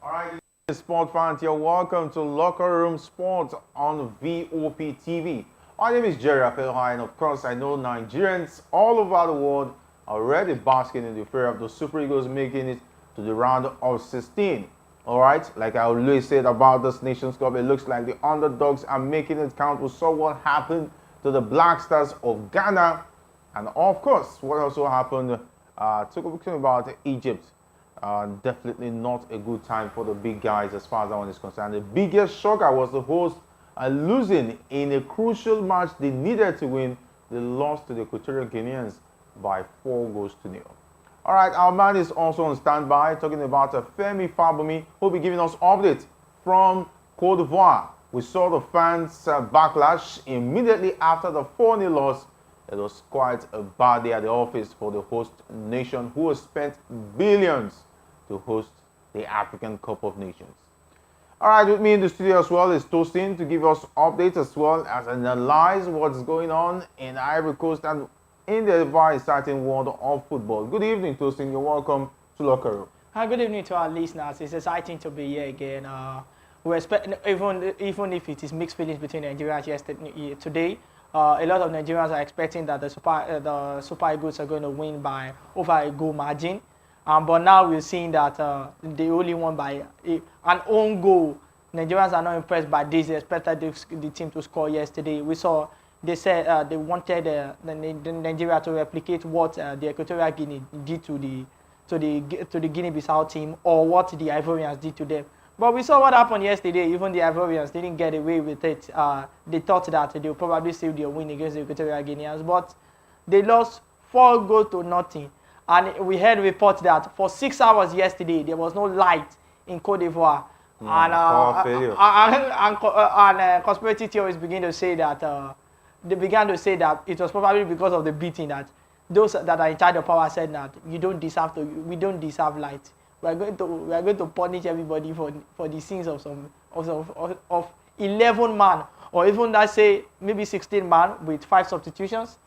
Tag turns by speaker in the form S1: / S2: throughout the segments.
S1: All right, sport fans, you're welcome to Locker Room Sports on VOP TV. My name is Jerry Apelha, and of course, I know Nigerians all over the world are already basking in the fear of the Super Eagles making it to the round of 16. All right, like I always said about this Nations Cup, it looks like the underdogs are making it count. We saw what happened to the Black Stars of Ghana, and of course, what also happened. Talking about Egypt. Definitely not a good time for the big guys as far as that one is concerned. The biggest shocker was the host losing in a crucial match they needed to win. They lost to the Equatorial Guineans by 4 goals to 0. All right, our man is also on standby talking about Femi Fabumi, who will be giving us updates from Cote d'Ivoire. We saw the fans backlash immediately after the 4-0 loss. It was quite a bad day at the office for the host nation, who has spent billions to host the African Cup of Nations. All right, with me in the studio as well is Tosin to give us updates as well as analyze what's going on in Ivory Coast and in the very exciting world of football. Good evening, Tosin. You're welcome to Locker Room.
S2: Hi, good evening to our listeners. It's exciting to be here again. We're expecting, even if it is mixed feelings between Nigerians yesterday, today, a lot of Nigerians are expecting that the Super Eagles are going to win by over a goal margin. But now we're seeing that they only won by an own goal. Nigerians are not impressed by this. They expected the team to score yesterday. We saw they said they wanted the Nigeria to replicate what the Equatorial Guinea did to the Guinea-Bissau team, or what the Ivorians did to them. But we saw what happened yesterday. Even the Ivorians didn't get away with it. They thought that they would probably save their win against the Equatorial Guineans, but they lost 4 goals to 0. And we heard reports that for 6 hours yesterday, there was no light in Cote d'Ivoire. And conspiracy theories begin to say that they began to say that it was probably because of the beating that those that are in charge of power said that we don't deserve light. We are going to punish everybody for the sins of 11 man, or even let's say maybe 16 man with 5 substitutions.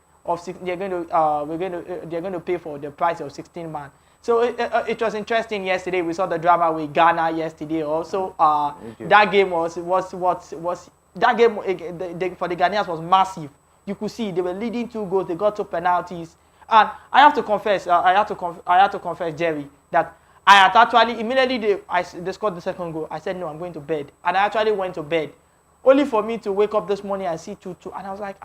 S2: They're going to pay for the price of 16 man. So it was interesting yesterday. We saw the drama with Ghana yesterday. Also, that game was that game for the Ghanaians was massive. You could see they were leading 2 goals. They got 2 penalties, and I have to confess, Jerry, that I had actually immediately they scored the 2nd goal. I said no, I'm going to bed, and I actually went to bed, only for me to wake up this morning and see 2-2, and I was like,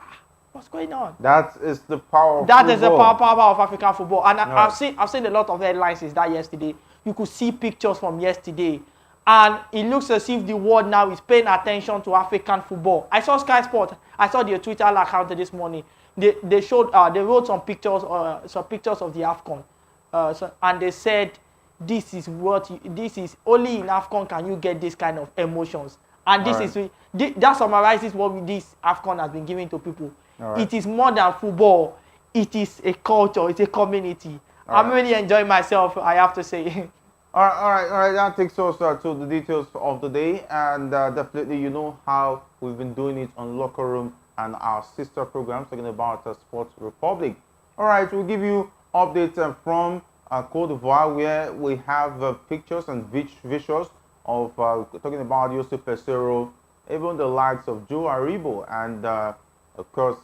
S2: what's going on?
S1: That is the power of
S2: football.
S1: That is the
S2: power of African football. And I've seen a lot of headlines since that yesterday. You could see pictures from yesterday. And it looks as if the world now is paying attention to African football. I saw Sky Sport. I saw their Twitter account this morning. They wrote some pictures of the AFCON. And they said, this is only in AFCON can you get this kind of emotions. And that summarizes what this AFCON has been giving to people. It is more than football. It is a culture. It's a community. I'm really enjoying myself, I have to say.
S1: All right. That takes us to the details of the day, and definitely you know how we've been doing it on Locker Room and our sister programs talking about Sports Republic. All right, we'll give you updates from Cote d'Ivoire, where we have pictures and visuals of talking about Yusuf Pesero, even the likes of Joe Aribo, and of course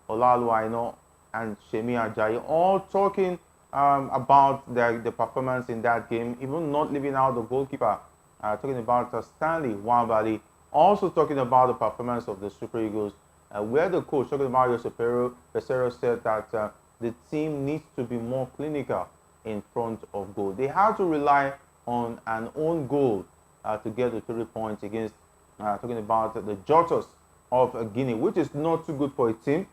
S1: Olalu Aino and Shemi Ajayi, all talking about the performance in that game, even not leaving out the goalkeeper, talking about Stanley Wambali, also talking about the performance of the Super Eagles, where the coach, talking about Yusuf Pesero, said that the team needs to be more clinical in front of goal. They have to rely on an own goal to get the 3 points against, talking about the Jotos of Guinea, which is not too good for a team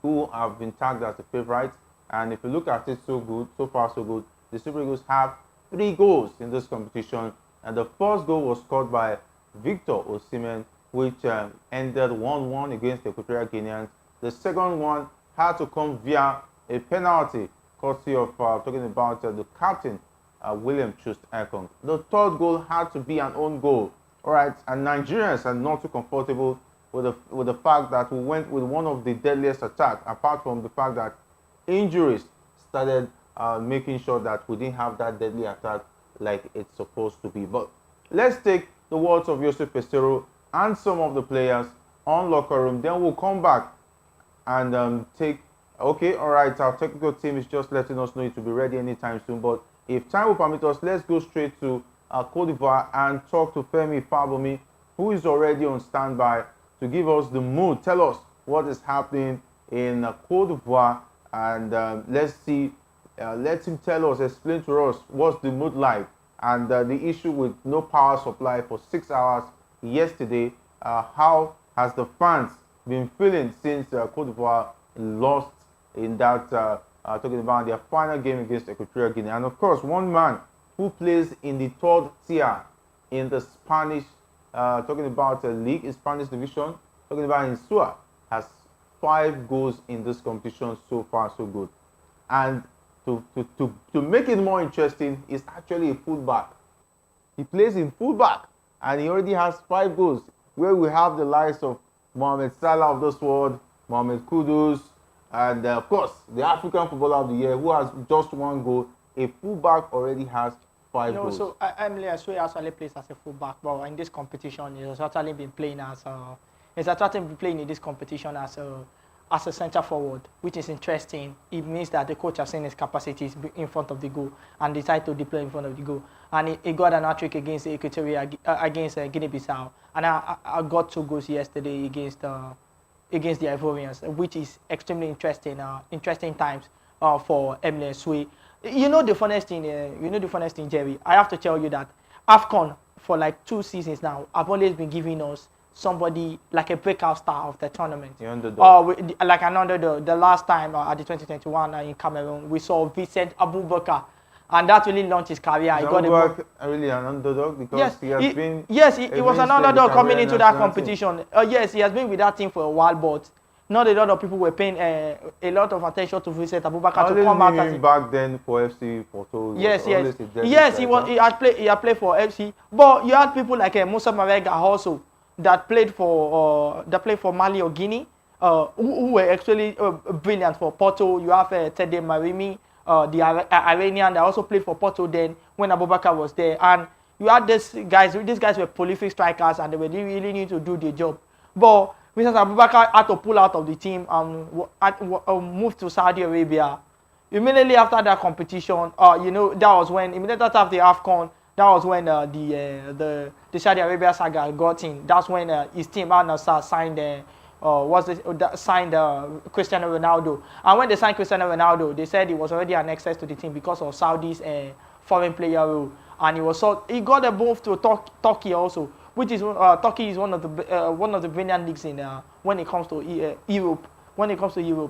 S1: who have been tagged as the favorites. And if you look at it, so far so good. The Super Eagles have 3 goals in this competition, and the first goal was scored by Victor Osimhen, which ended 1-1 against the Equatorial Guineans. The second one had to come via a penalty, courtesy of talking about the captain, William Chust Ekong. The third goal had to be an own goal. All right, and Nigerians are not too comfortable with the fact that we went with one of the deadliest attacks, apart from the fact that injuries started making sure that we didn't have that deadly attack like it's supposed to be. But Let's take the words of Joseph Pesero and some of the players on locker room. Then we'll come back and take. Okay, all right. Our technical team is just letting us know it will be ready anytime soon. But if time will permit us, let's go straight to Cote d'Ivoire and talk to Femi Fabomi, who is already on standby to give us the mood. Tell us what is happening in Cote d'Ivoire, and let's see. Let him tell us, explain to us what's the mood like, and the issue with no power supply for 6 hours yesterday. How has the fans been feeling since Cote d'Ivoire lost in that, talking about their final game against Equatorial Guinea? And of course, one man who plays in the third tier in the Spanish, talking about the league in Spanish division, talking about Insua, has 5 goals in this competition. So far, so good. And to make it more interesting, he's actually a fullback. He plays in fullback, and he already has 5 goals, where we have the likes of Mohamed Salah of this world, Mohamed Kudus, and of course, the African Footballer of the Year, who has just 1 goal. A fullback already has 5 goals.
S2: So Emily Asue actually plays as a fullback, but in this competition, he has actually been playing in this competition as a centre forward, which is interesting. It means that the coach has seen his capacities in front of the goal and decided to deploy in front of the goal. And he got an hat-trick against Equatorial, against Guinea-Bissau, and I got 2 goals yesterday against the Ivorians, which is extremely interesting. Interesting times for Emile Sui. You know the funniest thing, Jerry. I have to tell you that AFCON for like 2 seasons now, I've always been giving us somebody like a breakout star of the tournament.
S1: The underdog.
S2: Like an underdog. The last time at the 2021 in Cameroon, we saw Vincent Abubakar, and that really launched his career.
S1: Is Abubakar really an underdog? Because he
S2: was an underdog coming into that competition. Yes, he has been with that team for a while, but not a lot of people were paying a lot of attention to Vincent Abubakar to come out as
S1: back then for FC Porto.
S2: Yes. He had played for FC, but you had people like Musa Marega also that played for Mali or Guinea, who were actually brilliant for Porto. You have Tede Marimi, the Iranian that also played for Porto then when Abubakar was there, and you had these guys. These guys were prolific strikers, and they were really need to do their job. But Mr. Abubakar had to pull out of the team and move to Saudi Arabia. Immediately after that competition, that was when immediately after the AFCON. That was when the Saudi Arabia saga got in. That's when his team Al Nassr signed Cristiano Ronaldo. And when they signed Cristiano Ronaldo, they said he was already an access to the team because of Saudi's foreign player rule. And he got a move to Turkey also, which is Turkey is one of the brilliant leagues in when it comes to Europe.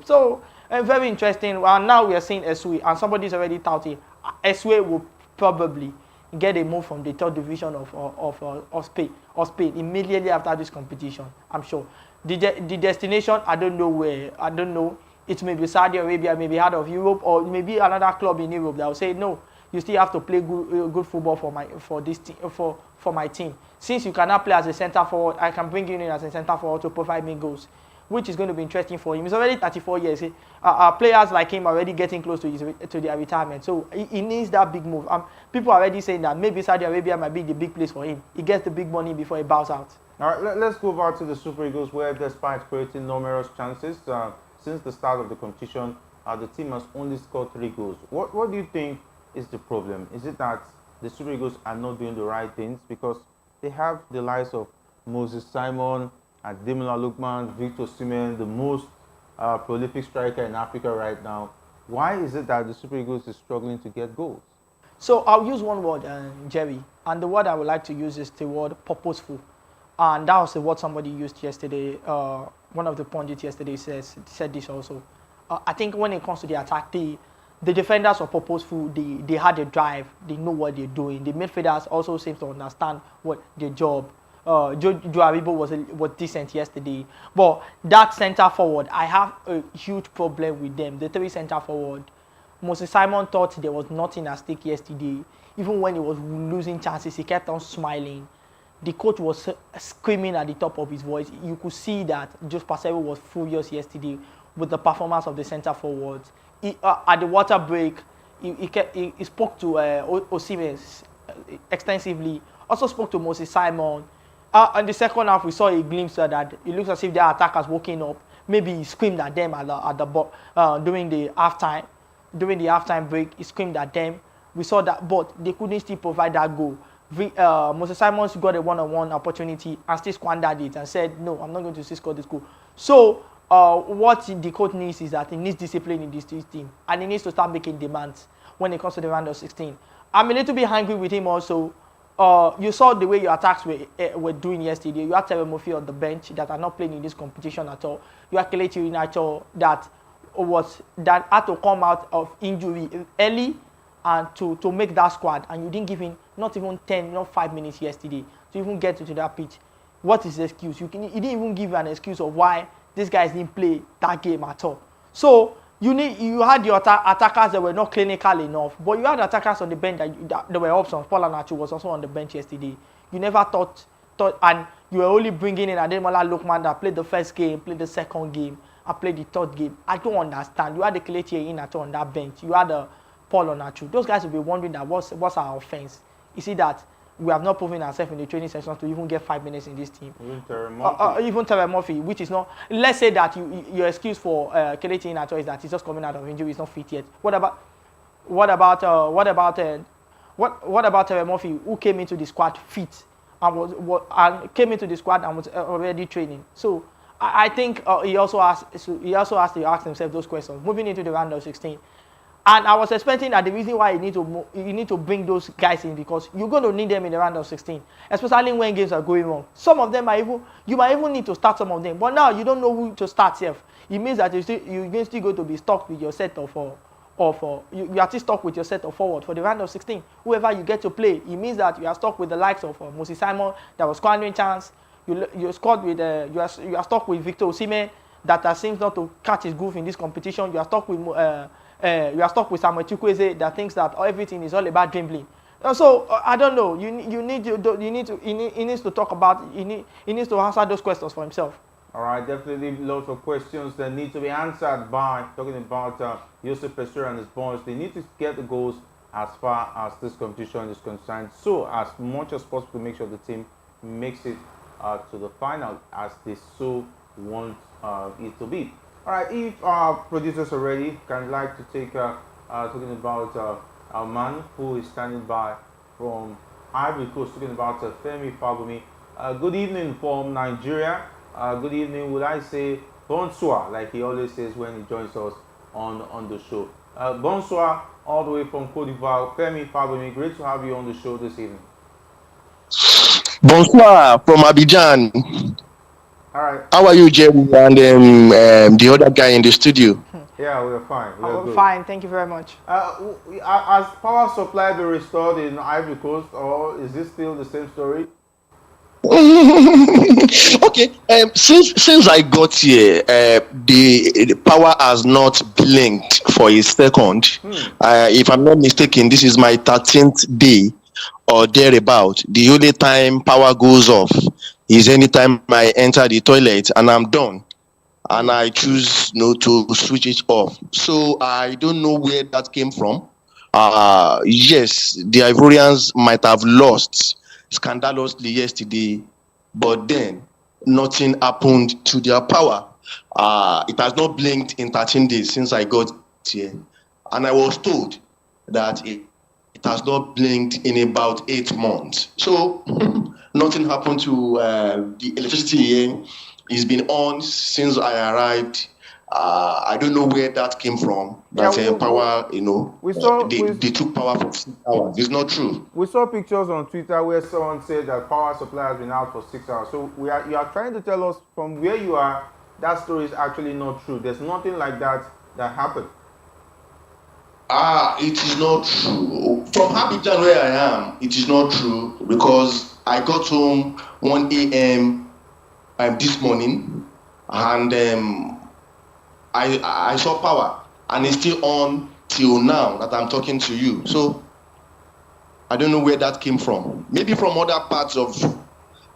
S2: So very interesting. And now we are seeing Esue, and somebody's already touting Esue will probably get a move from the 3rd division of Spain immediately after this competition. I'm sure the destination, I don't know where. I don't know. It may be Saudi Arabia, maybe out of Europe, or maybe another club in Europe that will say no. You still have to play good football for my team. Since you cannot play as a centre forward, I can bring you in as a centre forward to provide me goals, which is going to be interesting for him. He's already 34 years. Players like him are already getting close to their retirement. So he needs that big move. People are already saying that maybe Saudi Arabia might be the big place for him. He gets the big money before he bows out.
S1: All right, let's go back to the Super Eagles, where despite creating numerous chances since the start of the competition, the team has only scored 3 goals. What do you think is the problem? Is it that the Super Eagles are not doing the right things? Because they have the likes of Moses Simon, Ademola Lookman, Victor Osimhen, the most prolific striker in Africa right now. Why is it that the Super Eagles is struggling to get goals?
S2: So I'll use one word, Jerry, and the word I would like to use is the word purposeful. And that was the word somebody used yesterday. One of the pundits yesterday said this also. I think when it comes to the attack, the defenders are purposeful. They had a drive. They know what they're doing. The midfielders also seem to understand what their job. Joe Aribo was decent yesterday, but that centre forward, I have a huge problem with them. The 3 centre forward, Moses Simon thought there was nothing at stake yesterday. Even when he was losing chances, he kept on smiling. The coach was screaming at the top of his voice. You could see that Jose Paseiro was furious yesterday with the performance of the centre forwards. At the water break, he spoke to Osimhen extensively. Also spoke to Moses Simon. In the second half, we saw a glimpse that it looks as if their attackers woken up. Maybe he screamed at them during the halftime. During the halftime break, he screamed at them. We saw that, but they couldn't still provide that goal. Moses Simons got a one-on-one opportunity and still squandered it and said, "No, I'm not going to still score this goal." So, what the coach needs is that he needs discipline in this team, and he needs to start making demands when it comes to the round of 16. I'm a little bit angry with him also. You saw the way your attacks were doing yesterday. You had Terry Murphy on the bench that are not playing in this competition at all. You had Kelechi Iheanacho that had to come out of injury early and to make that squad, and you didn't give him not even 10, not 5 minutes yesterday to even get to that pitch. What is the excuse? You didn't even give an excuse of why these guys didn't play that game at all. So you had your attackers that were not clinical enough, but you had attackers on the bench that there were options. Paul Anachu was also on the bench yesterday. You never thought, and you were only bringing in Ademola Lookman that played the first game, played the second game, and played the third game. I don't understand. You had the Kelechi Iheanacho on that bench. You had Paul Anachu. Those guys will be wondering that what's our offense? You see that we have not proven ourselves in the training sessions to even get 5 minutes in this team. Even Terry Murphy, which is not. Let's say that your excuse for Kelechi Iheanacho is that he's just coming out of injury, he's not fit yet. What about Terry Murphy, who came into the squad fit and came into the squad and was already training? So I think he also has to ask himself those questions moving into the round of 16. And I was expecting that the reason why you need to bring those guys in, because you're going to need them in the round of 16, especially when games are going wrong. Some of them you might even need to start some of them, but now you don't know who to start. It means that you're still going to be stuck with your set of you are still stuck with your set of forward for the round of 16. Whoever you get to play, it means that you are stuck with the likes of Moses Simon that was squandering chance. You are stuck with Victor Osimhen that seems not to catch his groove in this competition. You are stuck with Samuel Chukwueze that thinks that everything is all about dribbling. So I don't know. He needs to talk about. He needs to answer those questions for himself.
S1: All right, definitely lots of questions that need to be answered by talking about Joseph Pesura and his boys. They need to get the goals as far as this competition is concerned. So as much as possible to make sure the team makes it to the final as they so want it to be. All right, if our producers are ready, can like to take talking about our man who is standing by from Ivory Coast, talking about Femi Fabumi. Good evening from Nigeria. Good evening, would I say bonsoir, like he always says when he joins us on the show. Bonsoir, all the way from Cote d'Ivoire. Femi Fabumi, great to have you on the show this evening.
S3: Bonsoir from Abidjan.
S1: All right.
S3: How are you, Jerry, and the other guy in the studio?
S1: Yeah, we're fine.
S2: We're fine. Thank you very much.
S1: Has power supply been restored in Ivory Coast, or is this still the same story?
S3: Okay. Since I got here, the power has not blinked for a second. If I'm not mistaken, this is my 13th day or thereabout. The only time power goes off is anytime I enter the toilet and I'm done, and I choose to switch it off. So I don't know where that came from. Yes, the Ivorians might have lost scandalously yesterday, but then nothing happened to their power. It has not blinked in 13 days since I got here, and I was told that it has not blinked in about 8 months. So nothing happened to the electricity here. It's been on since I arrived. I don't know where that came from. That power, they took power for 6 hours. It's not true.
S1: We saw pictures on Twitter where someone said that power supply has been out for 6 hours. So you are trying to tell us from where you are, that story is actually not true. There's nothing like that happened.
S3: It is not true. From Abidjan where I am, it is not true, because I got home 1 a.m. This morning, and I saw power, and it's still on till now that I'm talking to you. So I don't know where that came from. Maybe from other parts of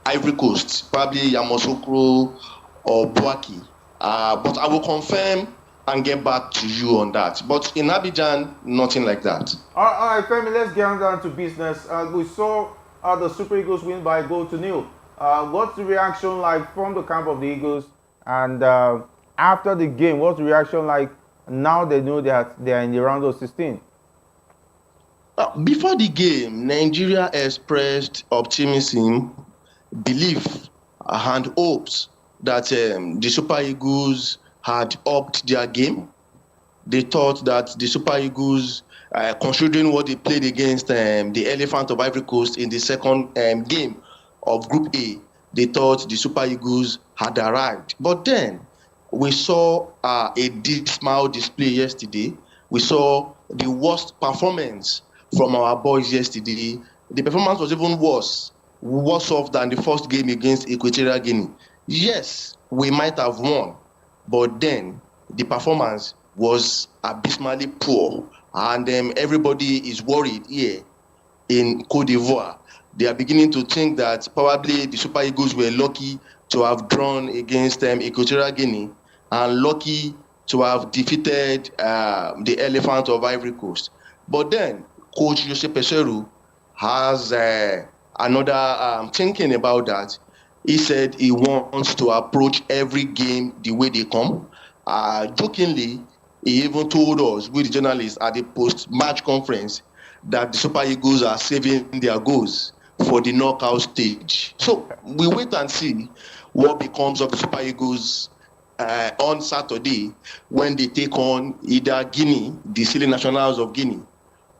S3: Ivory Coast, probably Yamoussoukro or Bouaki. But I will confirm and get back to you on that. But in Abidjan, nothing like that.
S1: All right, Femi, let's get on down to business. We saw the Super Eagles win by a goal to nil. What's the reaction like from the camp of the Eagles? And after the game, what's the reaction like now they know that they are in the round of 16?
S3: Before the game, Nigeria expressed optimism, belief, and hopes that the Super Eagles had upped their game. They thought that the Super Eagles, considering what they played against the Elephant of Ivory Coast in the second game of Group A, they thought the Super Eagles had arrived. But then we saw a dismal display yesterday. We saw the worst performance from our boys yesterday. The performance was even worse off than the first game against Equatorial Guinea. Yes, we might have won, but then the performance was abysmally poor, and everybody is worried here in Cote d'Ivoire. They are beginning to think that probably the Super Eagles were lucky to have drawn against Equatorial Guinea and lucky to have defeated the Elephant of Ivory Coast. But then Coach Jose Peseiro has another thinking about that. He said he wants to approach every game the way they come. Jokingly, he even told us, with the journalists at the post-match conference, that the Super Eagles are saving their goals for the knockout stage. So we wait and see what becomes of the Super Eagles on Saturday when they take on either Guinea, the Silly Nationals of Guinea,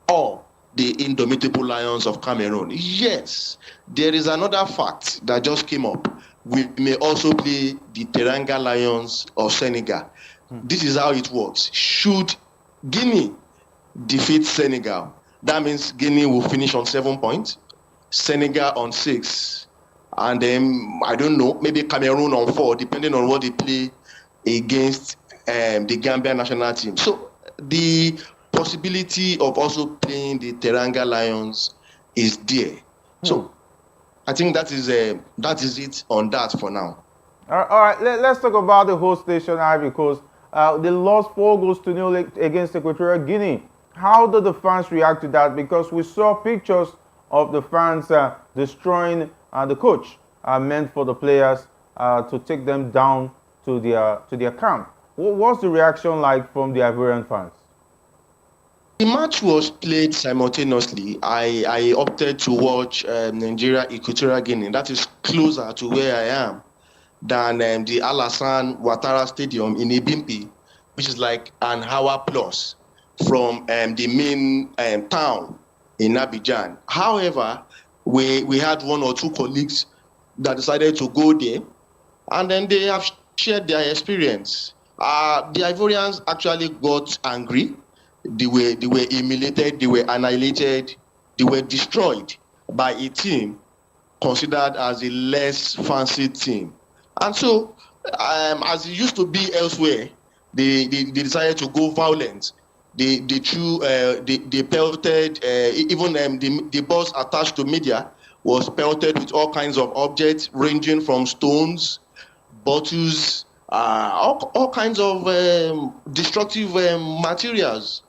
S3: or the Indomitable Lions of Cameroon. Yes, there is another fact that just came up. We may also play the Teranga Lions of Senegal. This is how it works. Should Guinea defeat Senegal, that means Guinea will finish on 7 points, Senegal on 6, and then, I don't know, maybe Cameroon on 4, depending on what they play against the Gambia national team. So the possibility of also playing the Teranga Lions is there. So I think that is it on that for now.
S1: All right, let's talk about the host nation, Ivory Coast. They lost 4 goals to nil against Equatorial Guinea. How did the fans react to that? Because we saw pictures of the fans destroying the coach meant for the players to take them down to their camp. What's the reaction like from the Ivorian fans?
S3: The match was played simultaneously. I opted to watch Nigeria Equatorial Guinea. That is closer to where I am than the Alassane Ouattara Stadium in Ebimpe, which is like an hour plus from the main town in Abidjan. However, we had 1 or 2 colleagues that decided to go there, and then they have shared their experience. The Ivorians actually got angry. They were humiliated, they were annihilated, they were destroyed by a team considered as a less fancy team. And so, as it used to be elsewhere, they decided to go violent. They pelted, even the bus attached to media was pelted with all kinds of objects ranging from stones, bottles, all kinds of destructive materials.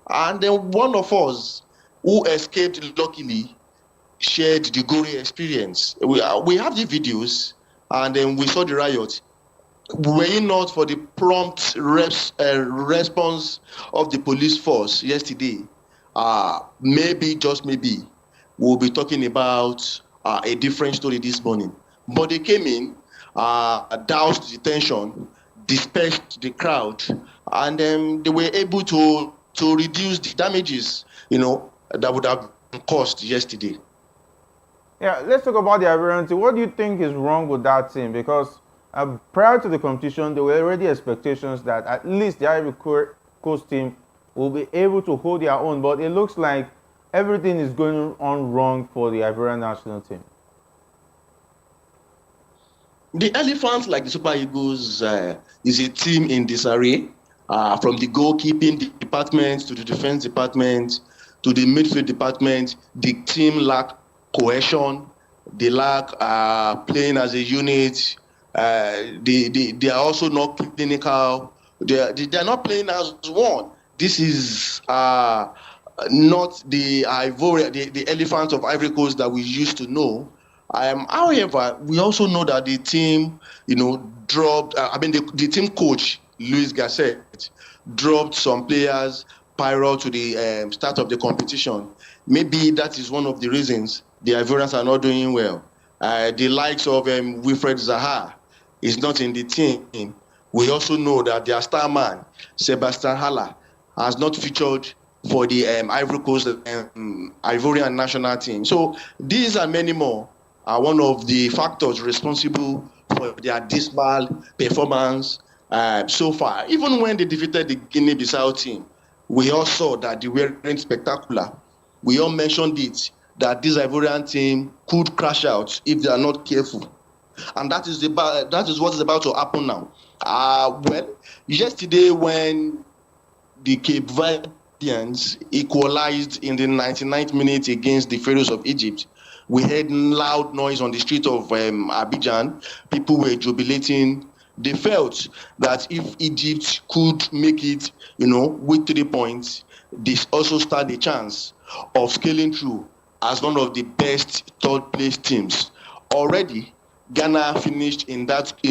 S3: And then one of us who escaped luckily shared the gory experience. We have the videos, and then we saw the riot. Were it not for the prompt response of the police force yesterday, maybe, just maybe, we'll be talking about a different story this morning. But they came in, doused the tension, dispersed the crowd, and they were able to reduce the damages, that would have been caused yesterday.
S1: Yeah, let's talk about the Ivorian team. What do you think is wrong with that team? Because prior to the competition, there were already expectations that at least the Ivory Coast team will be able to hold their own. But it looks like everything is going on wrong for the Ivorian national team.
S3: The Elephants, like the Super Eagles, is a team in disarray. From the goalkeeping department to the defense department to the midfield department, the team lack cohesion. They lack playing as a unit. They are also not clinical They're not playing as one. This is not the Ivory, the elephant of Ivory Coast that we used to know. However, we also know that the team, dropped. The team coach Luis Gasset dropped some players prior to the start of the competition. Maybe that is one of the reasons the Ivorians are not doing well. The likes of Wilfred Zaha is not in the team. We also know that their star man, Sebastian Haller, has not featured for the Ivory Coast Ivorian national team. So these and many more are one of the factors responsible for their dismal performance so far. Even when they defeated the Guinea-Bissau team, we all saw that they weren't spectacular. We all mentioned it, that this Ivorian team could crash out if they are not careful. And that is what is about to happen now. Well, yesterday when the Cape Verdeans equalized in the 99th minute against the Pharaohs of Egypt, we heard loud noise on the street of Abidjan. People were jubilating. They felt that if Egypt could make it, with 3 points, this also stand a chance of scaling through as one of the best third-place teams. Already, Ghana finished in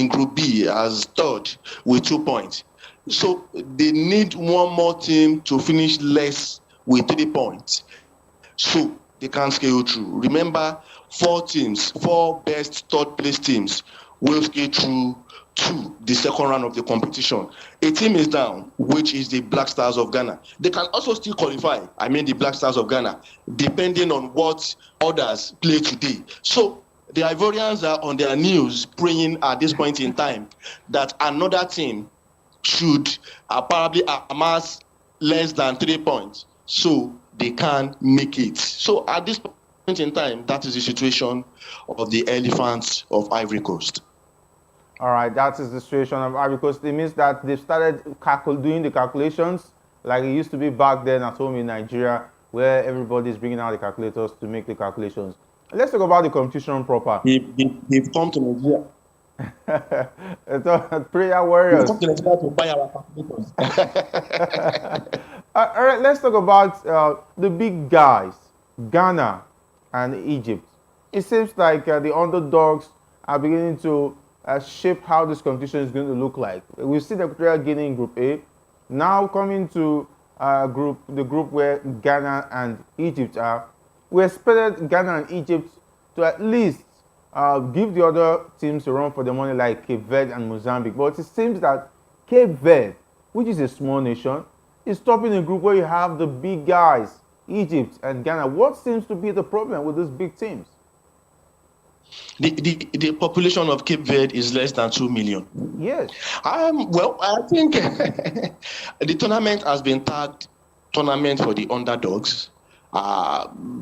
S3: Group B as third with 2 points. So they need one more team to finish less with 3 points, so they can scale through. Remember, 4 best third-place teams will scale through to the second round of the competition. A team is down, which is the Black Stars of Ghana. They can also still qualify, the Black Stars of Ghana, depending on what others play today. So the Ivorians are on their knees praying at this point in time that another team should probably amass less than 3 points so they can make it. So at this point in time, that is the situation of the elephants of Ivory Coast.
S1: All right, that is the situation of Ivory Coast. It means that they've started doing the calculations like it used to be back then at home in Nigeria, where everybody's bringing out the calculators to make the calculations. Let's talk about the competition proper.
S3: They've come to Nigeria.
S1: Prayer warriors.
S3: They've come to Nigeria to buy our calculators.
S1: All right, let's talk about the big guys, Ghana and Egypt. It seems like the underdogs are beginning to shape how this competition is going to look like. We see the Equatorial Guinea in Group A, now coming to the group where Ghana and Egypt are. We expected Ghana and Egypt to at least give the other teams a run for the money like Cape Verde and Mozambique. But it seems that Cape Verde, which is a small nation, is topping a group where you have the big guys, Egypt and Ghana. What seems to be the problem with these big teams?
S3: The population of Cape Verde is less than 2 million.
S1: Yes.
S3: Well, I think the tournament has been tagged tournament for the underdogs.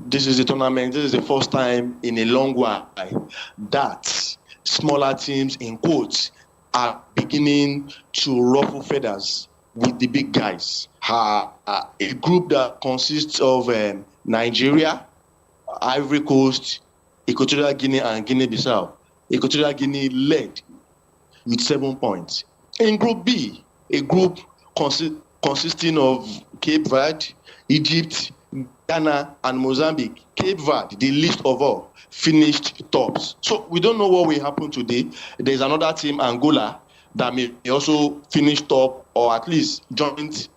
S3: This is the first time in a long while that smaller teams in Cote are beginning to ruffle feathers with the big guys. A group that consists of Nigeria, Ivory Coast, Equatorial Guinea and Guinea-Bissau. Equatorial Guinea led with 7 points. In Group B, a group consisting of Cape Verde, Egypt, Ghana and Mozambique. Cape Verde, the least of all, finished tops. So we don't know what will happen today. There's another team, Angola, that may also finish top or at least joint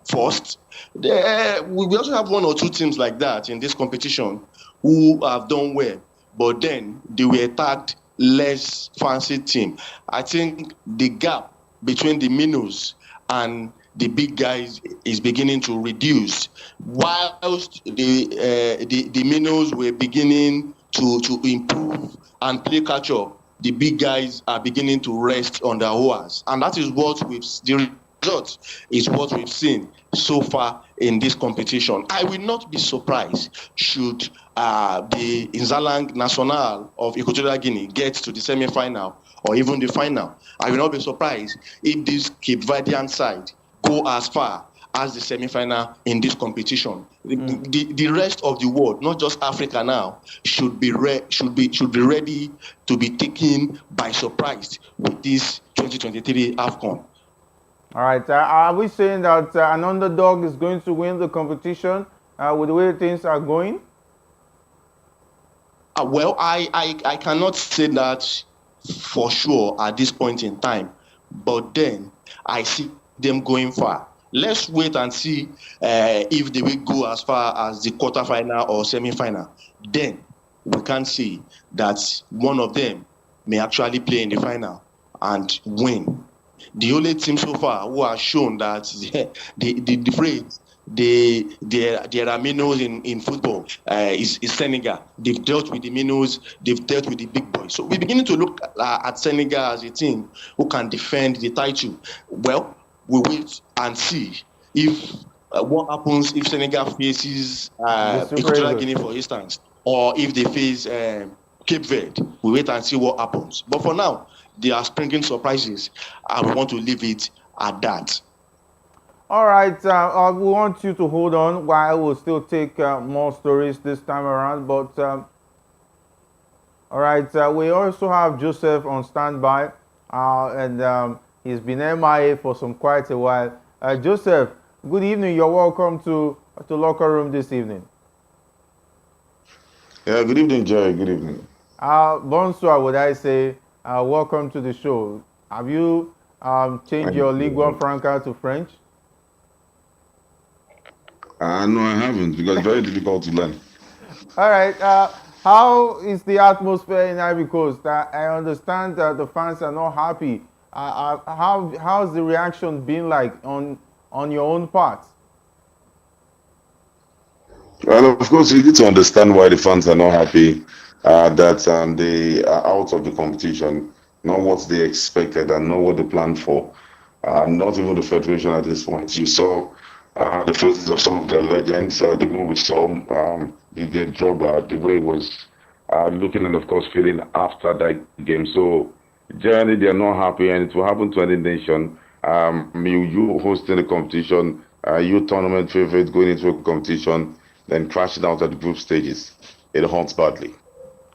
S3: first. We also have 1 or 2 teams like that in this competition who have done well, but then they were tagged less fancy team. I think the gap between the minnows and the big guys is beginning to reduce, whilst the minnows were beginning to improve and play catch up. The big guys are beginning to rest on their oars, and that is the result is what we've seen so far in this competition. I will not be surprised should the Inzalang National of Equatorial Guinea get to the semi-final or even the final. I will not be surprised if this Cape Verdean side go as far as the semi-final in this competition. The rest of the world, not just Africa now, should be ready to be taken by surprise with this 2023 AFCON.
S1: All right. Are we saying that an underdog is going to win the competition with the way things are going?
S3: Well, I cannot say that for sure at this point in time, but then I see them going far. Let's wait and see if they will go as far as the quarterfinal or semi-final. Then we can see that one of them may actually play in the final and win. The only team so far who has shown that the phrase there are minnows in football is Senegal. They've dealt with the minnows, they've dealt with the big boys. So we're beginning to look at Senegal as a team who can defend the title. Well, we wait and see if what happens if Senegal faces
S1: The Super
S3: Equatorial
S1: Eagles.
S3: Guinea, for instance, or if they face Cape Verde. We wait and see what happens. But for now, they are springing surprises, and we want to leave it at that.
S1: All right. We want you to hold on while we'll still take more stories this time around. But all right, we also have Joseph on standby, and he's been MIA for some quite a while. Joseph, good evening. You're welcome to Locker Room this evening.
S4: Yeah, good evening, Jerry. Good evening.
S1: Bonsoir, would I say? Welcome to the show. Have you changed
S4: Thank
S1: your Lingua
S4: you.
S1: Franca to French?
S4: No, I haven't because it's very difficult to learn.
S1: All right. How is the atmosphere in Ivory Coast? I understand that the fans are not happy. How's the reaction been like on your own part?
S4: Well, of course, you need to understand why the fans are not happy that they are out of the competition, not what they expected and not what they planned for. Not even the federation at this point. You saw the faces of some of the legends, the one we saw, the job, the way it was looking and, of course, feeling after that game. So, generally, they're not happy, and it will happen to any nation. You hosting the competition, you tournament favorite going into a competition, then crashing out at the group stages. It haunts badly.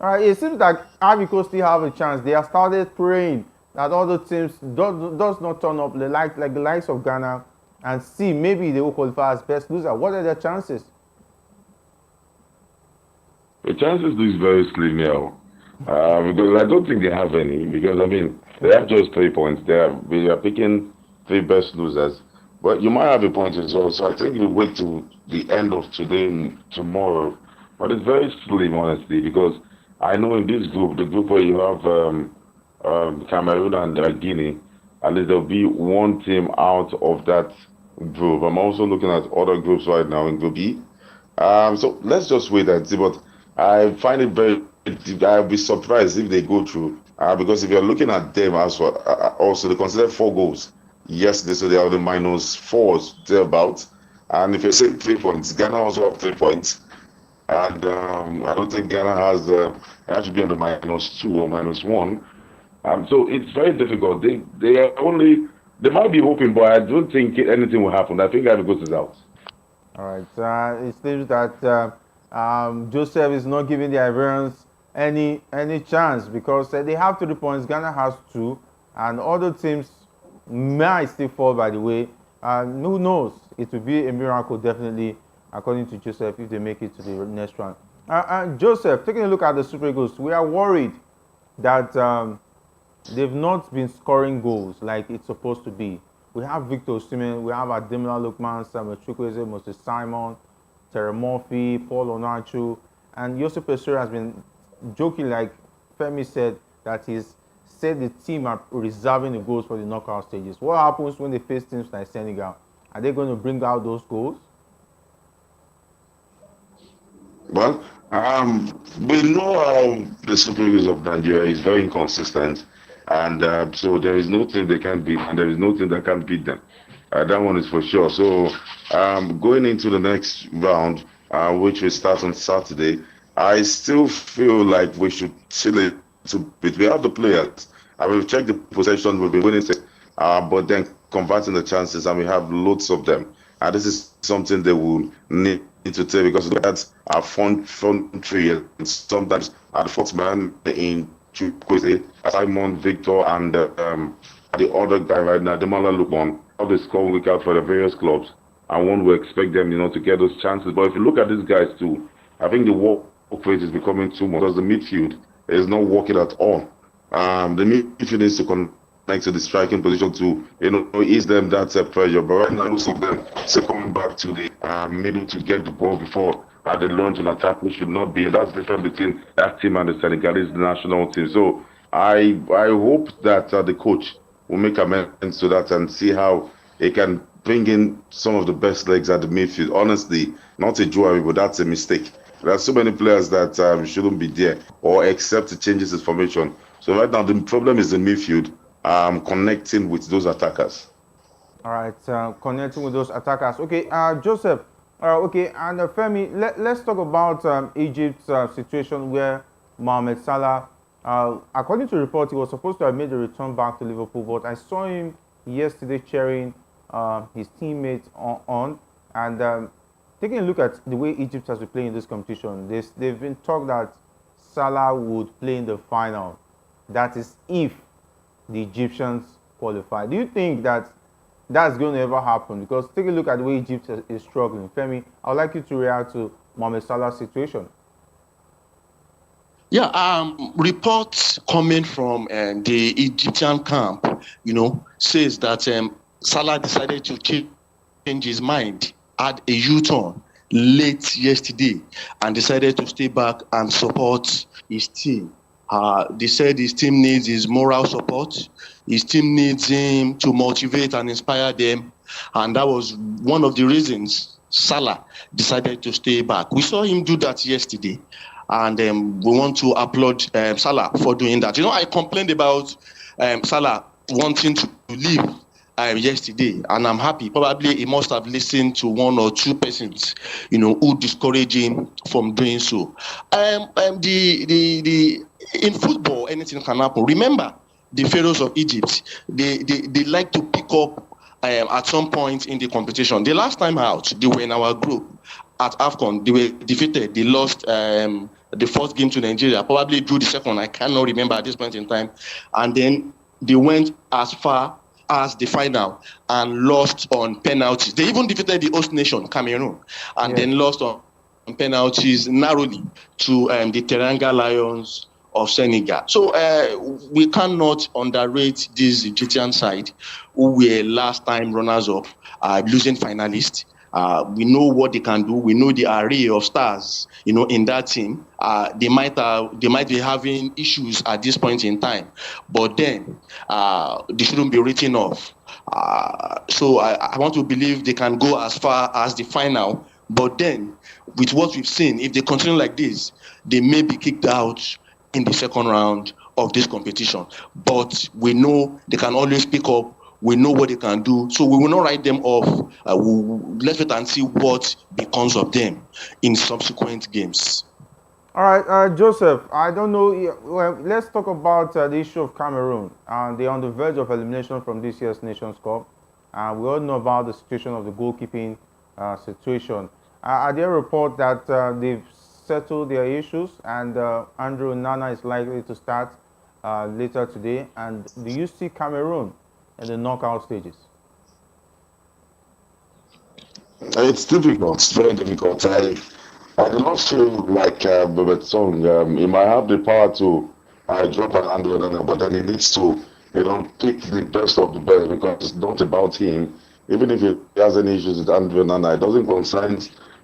S1: All right. It seems like Ivory Coast still have a chance. They have started praying that other teams does not turn up, like the likes of Ghana, and see maybe they will qualify as best loser. What are their chances?
S4: The chances look very slim now. Because I don't think they have any. Because I mean, they have just 3 points. We are picking three best losers, but you might have a point as well. So I think you wait to the end of today and tomorrow. But it's very slim, honestly, because I know in this group, the group where you have Cameroon and Guinea, at least there'll be one team out of that group. I'm also looking at other groups right now in Group B. So let's just wait and see. But I find it very. I'll be surprised if they go through. Because if you're looking at them as well, also they consider 4 goals yesterday, so they are the minus fours thereabouts. And if you say 3 points, Ghana also have 3 points. And I don't think Ghana has to be on the -2 or -1. So it's very difficult. They might be hoping, but I don't think anything will happen. I think Ivory Coast is out.
S1: All right. It seems that Joseph is not giving the Ivorians any chance because they have 3 points. Ghana has 2, and other teams might still fall by the way. Who knows? It will be a miracle, definitely, according to Joseph, if they make it to the next round. Joseph, taking a look at the Super Eagles, we are worried that they've not been scoring goals like it's supposed to be. We have Victor Osimhen, we have Ademola Lookman, Samuel Chukwueze, Moses Simon, Terry Murphy, Paul Onachu, and Josep Pessoa has been joking, like Femi said, that he's said the team are reserving the goals for the knockout stages. What happens when they face teams like Senegal? Are they going to bring out those goals?
S4: Well, we know how the Super Eagles of Nigeria is very inconsistent, and so there is no team they can beat, and there is no team that can beat them. That one is for sure. So, going into the next round, which will start on Saturday, I still feel like we should chill a little bit. We have the players. I will check the possession. We'll be winning, but then converting the chances, and we have loads of them. And this is something they will need to take because that's our front three, and sometimes at the fourth man in Chukwueze, Simon, Victor, and the other guy right now, Demola Lookman, how they score week out for the various clubs, and one will expect them, to get those chances. But if you look at these guys too, I think the work rate is becoming too much because the midfield is not working at all. The midfield needs to connect to the striking position to, ease them that pressure. But right now, most of them still coming back to the middle to get the ball before the launch and attack, which should not be. That's the difference between that team and the Senegalese national team. So I hope that the coach will make amends to that and see how he can bring in some of the best legs at the midfield. Honestly, not a jewelry, but that's a mistake. There are so many players that shouldn't be there or accept the changes in formation. So right now, the problem is the midfield connecting with those attackers.
S1: All right, connecting with those attackers. Okay, Joseph. Okay, and Femi, let's talk about Egypt's situation where Mohamed Salah, according to reports, he was supposed to have made a return back to Liverpool, but I saw him yesterday cheering his teammates on and taking a look at the way Egypt has been playing in this competition. They've been talked that Salah would play in the final. That is if the Egyptians qualify. Do you think that that's going to ever happen? Because take a look at the way Egypt is struggling. Femi, I would like you to react to Mohamed Salah's situation.
S3: Yeah, reports coming from the Egyptian camp, says that Salah decided to change his mind, had a U-turn late yesterday, and decided to stay back and support his team. They said his team needs his moral support. His team needs him to motivate and inspire them. And that was one of the reasons Salah decided to stay back. We saw him do that yesterday. And we want to applaud Salah for doing that. I complained about Salah wanting to leave yesterday, and I'm happy. Probably he must have listened to one or two persons, who discourage him from doing so. In football, anything can happen. Remember, the Pharaohs of Egypt, they like to pick up at some point in the competition. The last time out, they were in our group at AFCON. They were defeated. They lost the first game to Nigeria, probably drew the second. I cannot remember at this point in time. And then they went as far as the final and lost on penalties. They even defeated the host nation, Cameroon, and then lost on penalties narrowly to the Teranga Lions of Senegal. So we cannot underrate this Egyptian side, who were last time runners-up, losing finalists. We know what they can do. We know the array of stars, in that team. They might be having issues at this point in time, but then they shouldn't be written off. So I want to believe they can go as far as the final. But then, with what we've seen, if they continue like this, they may be kicked out in the second round of this competition. But we know they can always pick up. We know what they can do, so we will not write them off. Let's wait and see what becomes of them in subsequent games.
S1: All right, Joseph, I don't know. Well, let's talk about the issue of Cameroon. They're on the verge of elimination from this year's Nations Cup. We all know about the situation of the goalkeeping situation. Are there reports that they've settled their issues and Andrew Nana is likely to start later today? And do you see Cameroon in the knockout stages?
S4: It's difficult. It's very difficult. I do not feel like Bobet Song. He might have the power to drop an Andrew, but then he needs to, pick the best of the best, because it's not about him. Even if he has any issues with Andrew Nana, it doesn't concern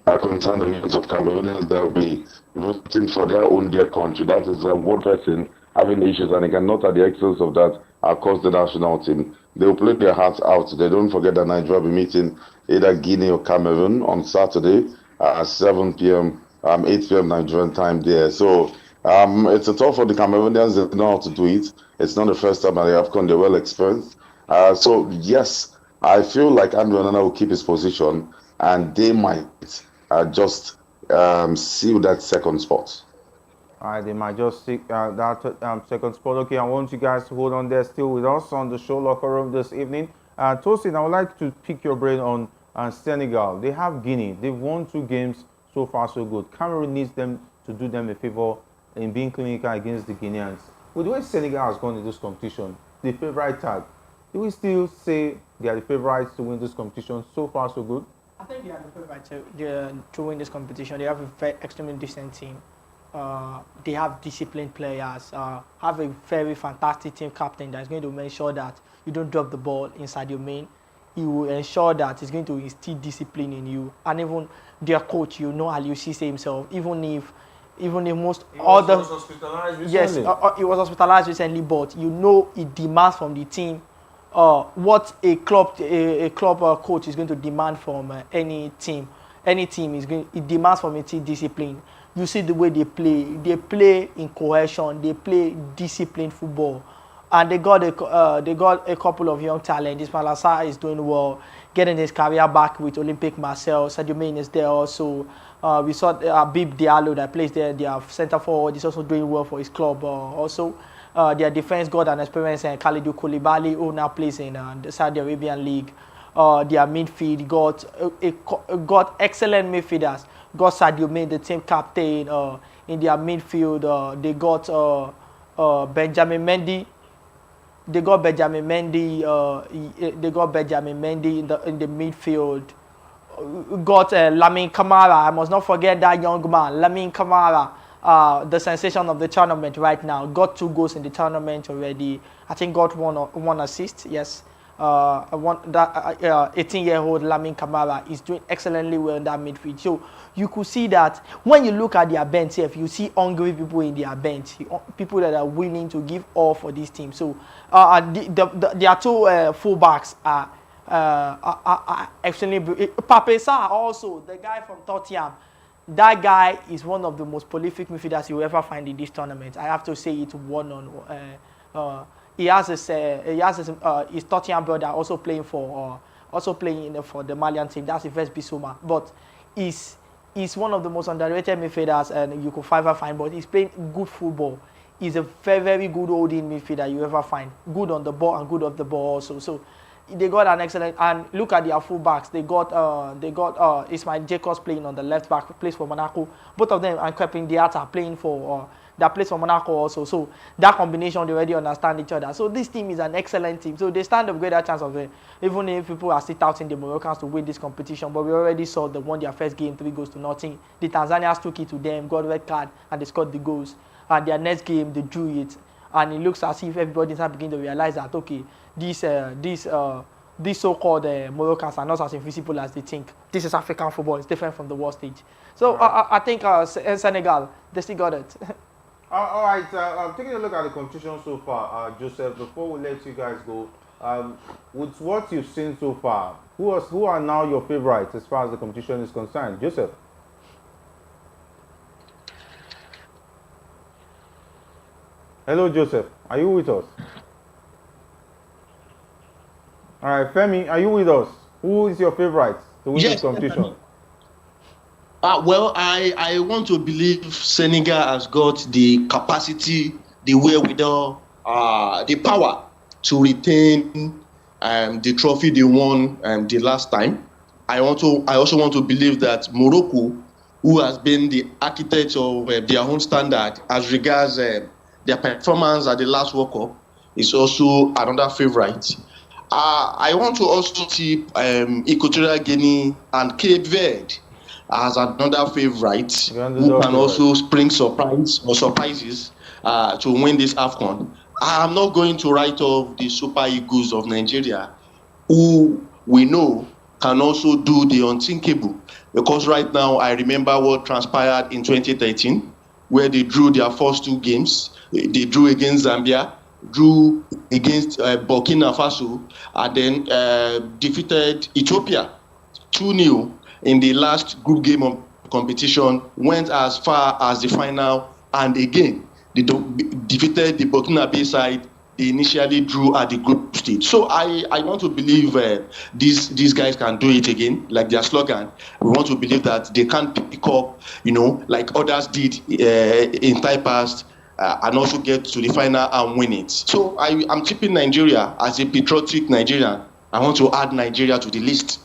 S4: the millions of Cameroonians that will be voting for their own dear country. That is one person having issues, and he cannot, at the excellence of that, across the national team. They will play their hearts out. They don't forget that Nigeria will be meeting either Guinea or Cameroon on Saturday at 7 p.m., 8 p.m. Nigerian time there. So it's a tough for the Cameroonians. They know how to do it. It's not the first time they have come. They're well experienced. So yes, I feel like Andrew Nana will keep his position, and they might just seal that second spot.
S1: All right, they might just seek that second spot. Okay, I want you guys to hold on there still with us on the show Locker Room this evening. Tosin, I would like to pick your brain on Senegal. They have Guinea. They've won 2 games so far, so good. Cameroon needs them to do them a favor in being clinical against the Guineans. With the way Senegal has gone in this competition, the favorite tag, do we still say they are the favorites to win this competition? So far, so good.
S2: I think they are the favorites to win this competition. They have a very extremely decent team. They have disciplined players. Have a very fantastic team captain that's going to make sure that you don't drop the ball inside your main. He will ensure that he's going to instill discipline in you. And even their coach, Ali Cisse himself, even if most other
S1: was hospitalized recently.
S2: yes, he was hospitalized recently, but it demands from the team what a club coach is going to demand from any team. Any team it demands from a team discipline. You see the way they play. They play in cohesion. They play disciplined football, and they got a couple of young talent. This Malasa is doing well, getting his career back with Olympic Marseille. Sadio Mane is there also. We saw Bib Diallo that plays there. Their centre forward is also doing well for his club. Also, their defense got an experience, and Kalidou Koulibaly, who now plays in the Saudi Arabian League. Their midfield got excellent midfielders. Got Sadio Mane, the team captain. In their midfield, they got Benjamin Mendy. They got Benjamin Mendy. They got Benjamin Mendy in the midfield. Got Lamine Camara. I must not forget that young man, Lamine Camara, the sensation of the tournament right now. Got 2 goals in the tournament already. I think got one assist. Yes. 18-year-old Lamine Camara is doing excellently well in that midfield. So you could see that when you look at their bench, if you see hungry people in their bench, people that are willing to give all for this team. So their 2 fullbacks are actually Pape Sarr also, the guy from Tottenham. That guy is one of the most prolific midfielders you will ever find in this tournament. I have to say it he has his Tottenham brother also playing for the Malian team. That's Yves Bissouma. But he's one of the most underrated midfielders, and you could ever find. But he's playing good football. He's a very, very good holding midfielder you ever find. Good on the ball and good off the ball also. So they got an excellent. And look at their fullbacks. They got Ismail Jacobs playing on the left back, plays for Monaco. Both of them, and Crepin Diatta playing for. That plays for Monaco also. So that combination, they already understand each other. So this team is an excellent team. So they stand a greater chance of it. Even if people are still touting the Moroccans to win this competition. But we already saw they won their first game 3-0. The Tanzanians took it to them, got red card, and they scored the goals. And their next game, they drew it. And it looks as if everybody's now beginning to realize that, okay, these so-called Moroccans are not as invisible as they think. This is African football. It's different from the world stage. So I think Senegal, they still got it.
S1: All right, taking a look at the competition so far, Joseph, before we let you guys go, with what you've seen so far, who are now your favorites as far as the competition is concerned? Joseph? Hello, Joseph. Are you with us? All right, Femi, are you with us? Who is your favorite to win this competition?
S3: Well, I want to believe Senegal has got the capacity, the wherewithal, the power to retain the trophy they won the last time. I also want to believe that Morocco, who has been the architect of their own standard as regards their performance at the last World Cup, is also another favorite. I want to also see Equatorial Guinea and Cape Verde as another favorite who can also spring surprises to win this AFCON. I'm not going to write off the Super Eagles of Nigeria, who we know can also do the unthinkable. Because right now, I remember what transpired in 2013, where they drew their first 2 games. They drew against Zambia, drew against Burkina Faso, and then defeated Ethiopia 2-0 in the last group game of competition, went as far as the final, and again, they defeated the Burkina side they initially drew at the group stage. So I want to believe these guys can do it again, like their slogan. We want to believe that they can pick up, like others did in time past, and also get to the final and win it. So I'm tipping Nigeria as a patriotic Nigerian. I want to add Nigeria to the list.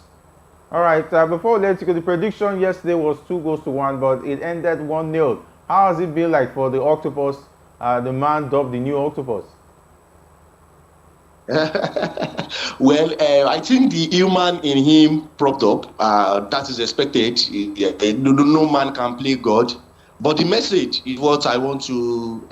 S1: All right, before we let you go, the prediction yesterday was 2-1, but it ended 1-0. How has it been like for the Octopus, the man dubbed the new Octopus?
S3: Well, I think the human in him propped up. That is expected. No man can play God. But the message is what I want to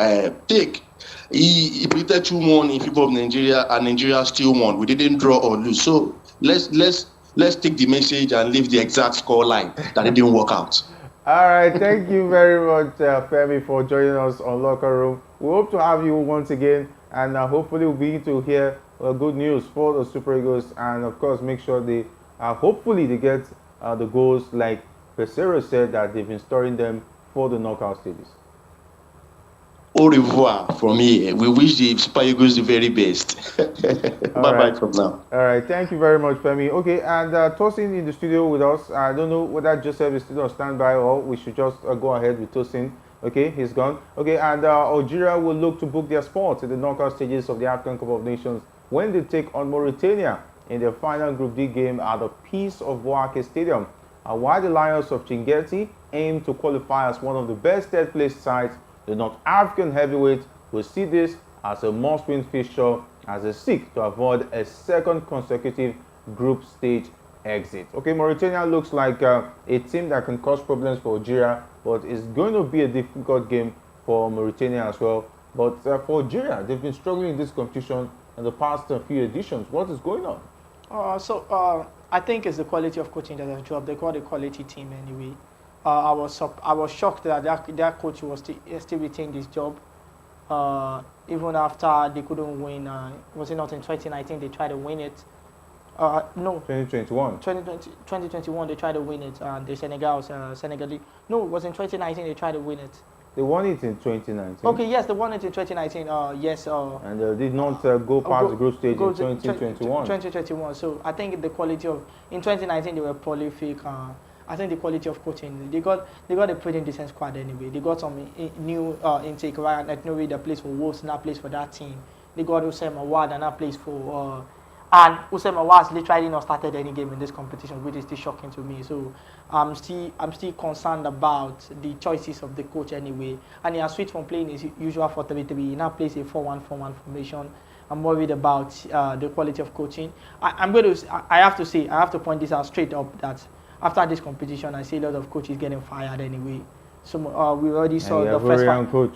S3: take. He predicted 2-1 in favor of Nigeria, and Nigeria still won. We didn't draw or lose. So let's take the message and leave the exact score line that it didn't work out.
S1: All right, thank you very much, Femi, for joining us on Locker Room. We hope to have you once again, and hopefully we'll be to hear good news for the Super Eagles, and of course make sure they, hopefully they get the goals like Pesero said that they've been storing them for the knockout stages.
S3: Au revoir from here. We wish the Super Eagles the very best. Bye-bye from now.
S1: All right, thank you very much, Femi. Okay, and Tosin in the studio with us. I don't know whether Joseph is still on standby or we should just go ahead with Tosin. Okay, he's gone. Okay, and Algeria will look to book their spot in the knockout stages of the African Cup of Nations when they take on Mauritania in their final Group D game at the Peace of Bouake Stadium. While the Lions of Chinguetti aim to qualify as one of the best third-place sides, the North African heavyweights will see this as a must-win fixture as they seek to avoid a second consecutive group stage exit. Okay, Mauritania looks like a team that can cause problems for Algeria, but it's going to be a difficult game for Mauritania as well. But for Algeria, they've been struggling in this competition in the past few editions. What is going on?
S2: I think it's the quality of coaching that has dropped. They got a quality team anyway. I was shocked that their coach was still retained his job, even after they couldn't win. Was it not in 2019 they tried to win it? No.
S1: 2021.
S2: 2021 they tried to win it. The Senegalese. No, it was in 2019 they tried to win it.
S1: They won it in 2019.
S2: Okay, yes, they won it in 2019. Yes.
S1: And they did not go past the group stage in 2021.
S2: 2021. So I think the quality of in 2019 they were prolific. I think the quality of coaching, they got a pretty decent squad anyway. They got some new intake. Ryan Etnori that plays for Wolves, now plays for that team. They got Usem Awad and now plays for and Usem Awad has literally not started any game in this competition, which is still shocking to me. So I'm still concerned about the choices of the coach anyway. And he has switched from playing his usual 4-3-3. He now plays a 4-1-4-1 formation. I'm worried about the quality of coaching. I have to point this out straight up that after this competition, I see a lot of coaches getting fired anyway. So we already saw the first one.
S1: Coach.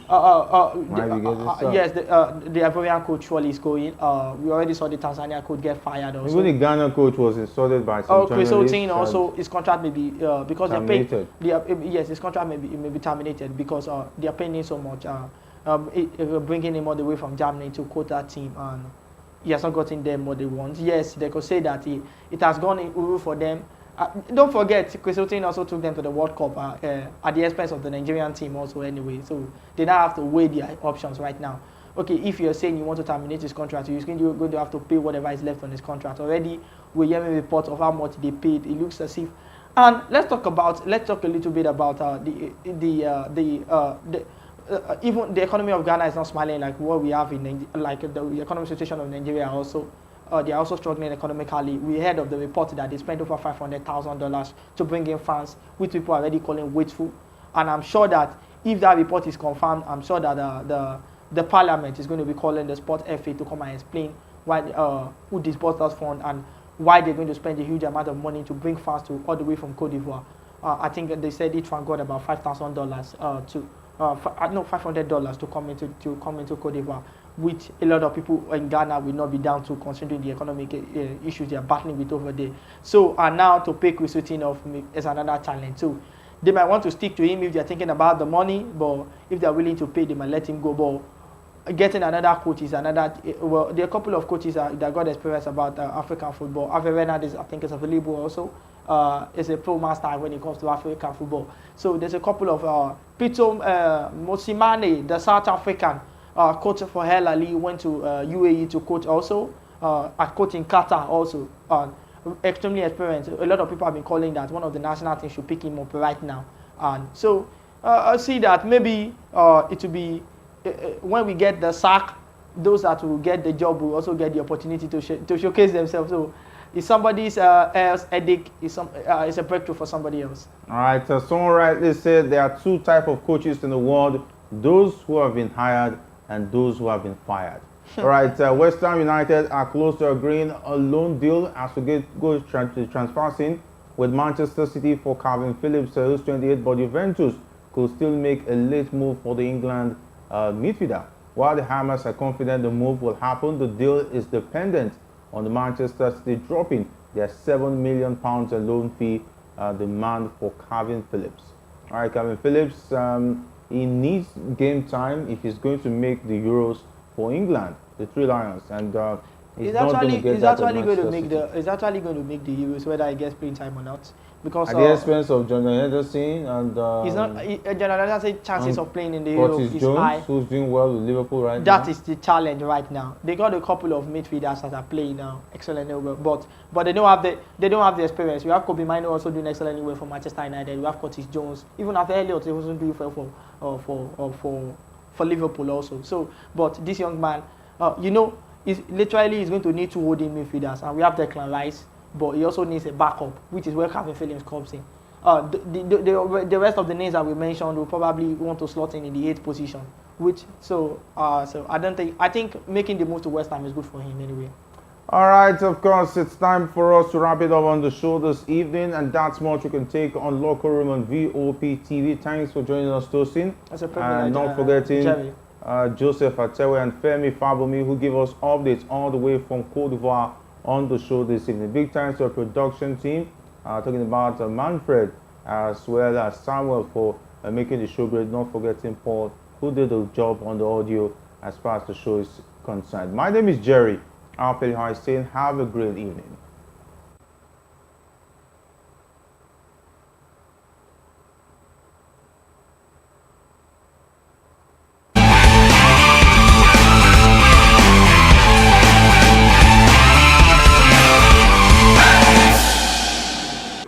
S2: Yes, the Ivorian coach surely is going. We already saw the Tanzania coach get fired also.
S1: Even the Ghana coach was insulted by some
S2: Chris Otin also, his contract may be because
S1: terminated.
S2: Yes, his contract may be terminated because they are paying him so much. Bringing him all the way from Germany to Cote team, and he has not gotten them what they want. Yes, they could say that it has gone in Uru for them. Don't forget, Chris Otin also took them to the World Cup at the expense of the Nigerian team also anyway. So they now have to weigh their options right now. Okay, if you're saying you want to terminate his contract, you're going to have to pay whatever is left on his contract. Already, we're hearing reports of how much they paid. It looks as if. And let's talk a little bit about even the economy of Ghana is not smiling like what we have in the economic situation of Nigeria also. They are also struggling economically. We heard of the report that they spent over $500,000 to bring in fans, which people are already calling wasteful. And I'm sure that if that report is confirmed, I'm sure that the parliament is going to be calling the Sport FA to come and explain why who disbursed that fund and why they're going to spend a huge amount of money to bring fans all the way from Cote d'Ivoire. I think they said each one got about $5,000 $500 to come into Cote d'Ivoire, which a lot of people in Ghana will not be down to, considering the economic issues they are battling with over there. So, and now to pay Chris Otin off is another challenge. So, they might want to stick to him if they're thinking about the money, but if they're willing to pay, they might let him go. But getting another coach is another. Well, there are a couple of coaches that got experience about African football. Ave Renard I think is available also. Is a pro master when it comes to African football. So there's a couple of Pito Mosimane, the South African coach for Hel Ali, went to UAE to coach also. At coach in Qatar also. Extremely experienced. A lot of people have been calling that one of the national teams should pick him up right now. And so I see that maybe it will be when we get the sack, those that will get the job will also get the opportunity to showcase themselves. So it's somebody's else headache, it's a breakthrough for somebody else.
S1: All right, someone rightly said there are two types of coaches in the world: those who have been hired and those who have been fired. All right, West Ham United are close to agreeing a loan deal as we go to the transfer scene with Manchester City for Calvin Phillips, who's 28, but Juventus could still make a late move for the England midfielder. While the Hammers are confident the move will happen, the deal is dependent on the Manchester City dropping their £7 million loan fee demand for Calvin Phillips. All right, Calvin Phillips, he needs game time if he's going to make the Euros for England, the Three Lions, and
S2: He's actually going to make the Euros, whether he gets playing time or not. Because
S1: at the expense of John Henderson and
S2: he's not. John Henderson's chances of playing in the Euros is
S1: Jones,
S2: high.
S1: who's doing well with Liverpool right now.
S2: That is the challenge right now. They got a couple of midfielders that are playing now excellently well, but they don't have the experience. We have Kobe Mino also doing excellently well for Manchester United. We have Curtis Jones, even after Elliott, he wasn't doing well for Liverpool also. So, but this young man, he's going to need two holding midfielders, and we have Declan Rice. But he also needs a backup, which is where Calvin Phillips comes in. The rest of the names that we mentioned will probably want to slot in the 8th position. So I think making the move to West Ham is good for him anyway.
S1: All right, of course, it's time for us to wrap it up on the show this evening, and that's much you can take on Locker Room on VOP TV. Thanks for joining us, Tosin.
S2: That's a privilege.
S1: And not forgetting Joseph Atewe and Femi Fabomi, who give us updates all the way from Cote d'Ivoire on the show this evening. Big thanks to our production team, talking about Manfred as well as Samuel for making the show great. Not forgetting Paul, who did the job on the audio as far as the show is concerned. My name is Jerry. I'll tell you how I say. Have a great evening.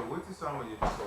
S1: What is someone you just said?